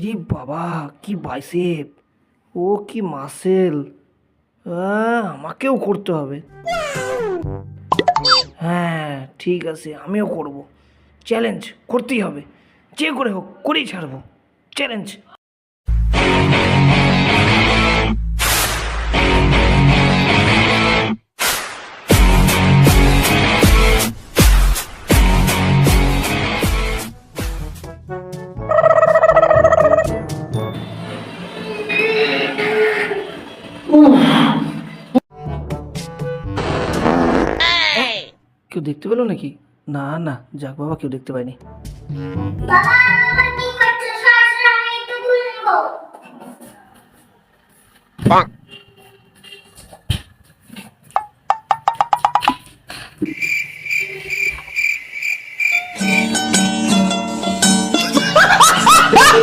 রে বাবা, কি বাইসেপ! ও কি মাসেল! আমাকেও করতে হবে। হ্যাঁ, ঠিক আছে, আমিও করব। চ্যালেঞ্জ করতেই হবে, যে করে হোক করেই ছাড়বো। চ্যালেঞ্জ। কেউ দেখতে পেলো নাকি? না না, যাক বাবা, কেউ দেখতে পায়নি। বাবা